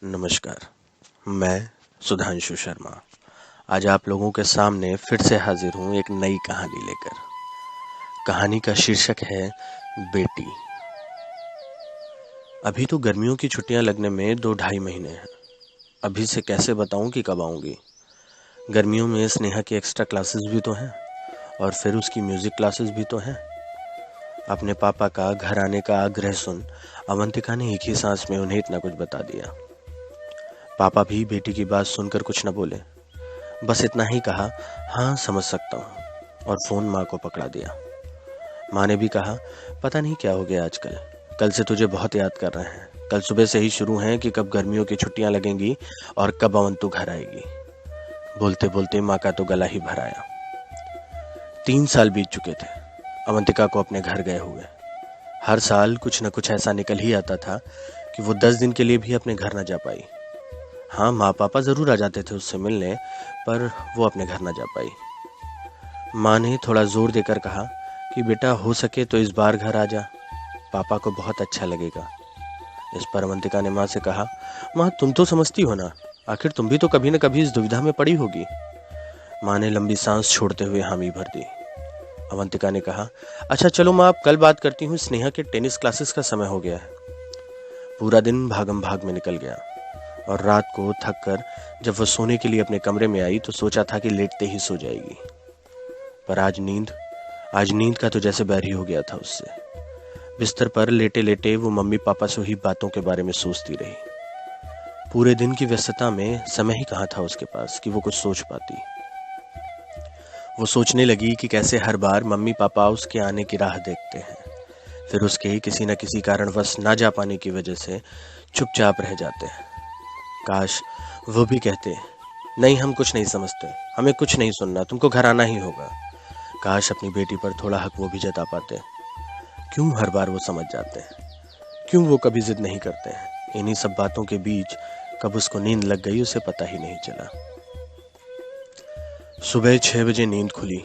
नमस्कार, मैं सुधांशु शर्मा आज आप लोगों के सामने फिर से हाजिर हूँ एक नई कहानी लेकर। कहानी का शीर्षक है बेटी। अभी तो गर्मियों की छुट्टियां लगने में 2-2.5 महीने हैं। अभी से कैसे बताऊं कि कब आऊंगी। गर्मियों में स्नेहा की एक्स्ट्रा क्लासेस भी तो हैं और फिर उसकी म्यूजिक क्लासेस भी तो हैं। अपने पापा का घर आने का आग्रह सुन अवंतिका ने एक ही सांस में उन्हें इतना कुछ बता दिया। पापा भी बेटी की बात सुनकर कुछ न बोले, बस इतना ही कहा, हाँ समझ सकता हूँ, और फोन माँ को पकड़ा दिया। माँ ने भी कहा, पता नहीं क्या हो गया आजकल, कल से तुझे बहुत याद कर रहे हैं। कल सुबह से ही शुरू हैं कि कब गर्मियों की छुट्टियां लगेंगी और कब अवंतु घर आएगी। बोलते बोलते माँ का तो गला ही भर आया। 3 साल बीत चुके थे अवंतिका को अपने घर गए हुए। हर साल कुछ न कुछ ऐसा निकल ही आता था कि वो 10 दिन के लिए भी अपने घर न जा पाई। हाँ, माँ पापा जरूर आ जाते थे उससे मिलने, पर वो अपने घर न जा पाई। माँ ने थोड़ा जोर देकर कहा कि बेटा हो सके तो इस बार घर आ जा, पापा को बहुत अच्छा लगेगा। इस पर अवंतिका ने माँ से कहा, माँ तुम तो समझती हो ना, आखिर तुम भी तो कभी न कभी इस दुविधा में पड़ी होगी। माँ ने लंबी सांस छोड़ते हुए हामी भर दी। अवंतिका ने कहा, अच्छा चलो माँ, अब कल बात करती हूँ, स्नेहा के टेनिस क्लासेस का समय हो गया है। पूरा दिन भागम भाग में निकल गया और रात को थक कर जब वह सोने के लिए अपने कमरे में आई तो सोचा था कि लेटते ही सो जाएगी, पर आज नींद का तो जैसे बैर ही हो गया था उससे। बिस्तर पर लेटे लेटे वो मम्मी पापा से हुई बातों के बारे में सोचती रही। पूरे दिन की व्यस्तता में समय ही कहाँ था उसके पास कि वो कुछ सोच पाती। वो सोचने लगी कि कैसे हर बार मम्मी पापा उसके आने की राह देखते हैं, फिर उसके किसी न किसी कारणवश ना जा पाने की वजह से चुपचाप रह जाते हैं। काश वो भी कहते, नहीं हम कुछ नहीं समझते, हमें कुछ नहीं सुनना, तुमको घर आना ही होगा। काश अपनी बेटी पर थोड़ा हक वो भी जता पाते। क्यों हर बार वो समझ जाते हैं, क्यों वो कभी जिद नहीं करते हैं। इन्हीं सब बातों के बीच कब उसको नींद लग गई उसे पता ही नहीं चला। सुबह 6 बजे नींद खुली।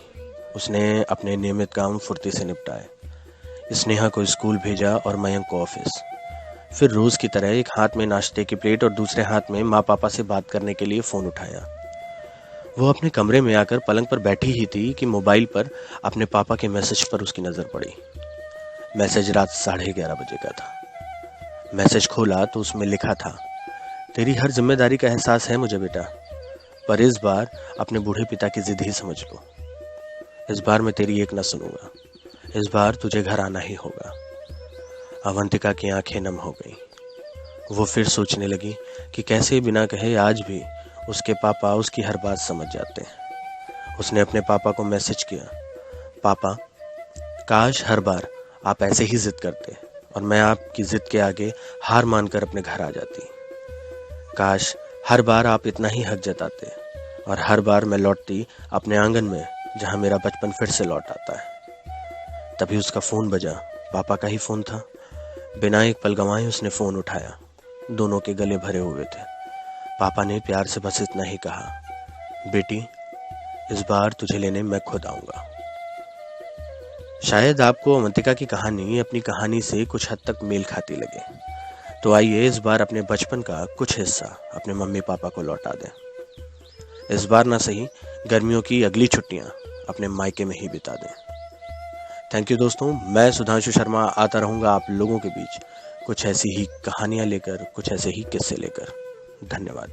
उसने अपने नियमित काम फुर्ती से निपटाए। स्नेहा को स्कूल भेजा और मयंक को ऑफिस। फिर रोज की तरह एक हाथ में नाश्ते की प्लेट और दूसरे हाथ में माँ पापा से बात करने के लिए फोन उठाया। वो अपने कमरे में आकर पलंग पर बैठी ही थी कि मोबाइल पर अपने पापा के मैसेज पर उसकी नजर पड़ी। मैसेज रात 11:30 बजे का था। मैसेज खोला तो उसमें लिखा था, तेरी हर जिम्मेदारी का एहसास है मुझे बेटा, पर इस बार अपने बूढ़े पिता की जिद ही समझ लो। इस बार मैं तेरी एक न सुनूंगा, इस बार तुझे घर आना ही होगा। अवंतिका की आंखें नम हो गईं। वो फिर सोचने लगी कि कैसे बिना कहे आज भी उसके पापा उसकी हर बात समझ जाते हैं। उसने अपने पापा को मैसेज किया, पापा काश हर बार आप ऐसे ही जिद करते और मैं आपकी जिद के आगे हार मानकर अपने घर आ जाती। काश हर बार आप इतना ही हक जताते और हर बार मैं लौटती अपने आंगन में जहां मेरा बचपन फिर से लौट आता है। तभी उसका फोन बजा। पापा का ही फोन था। बिना एक पल गंवाए उसने फोन उठाया। दोनों के गले भरे हुए थे। पापा ने प्यार से बस इतना ही कहा, बेटी इस बार तुझे लेने मैं खुद आऊंगा। शायद आपको अवंतिका की कहानी अपनी कहानी से कुछ हद तक मेल खाती लगे, तो आइए इस बार अपने बचपन का कुछ हिस्सा अपने मम्मी पापा को लौटा दें। इस बार ना सही, गर्मियों की अगली छुट्टियां अपने मायके में ही बिता दें। थैंक यू दोस्तों, मैं सुधांशु शर्मा आता रहूंगा आप लोगों के बीच कुछ ऐसी ही कहानियां लेकर, कुछ ऐसे ही किस्से लेकर। धन्यवाद।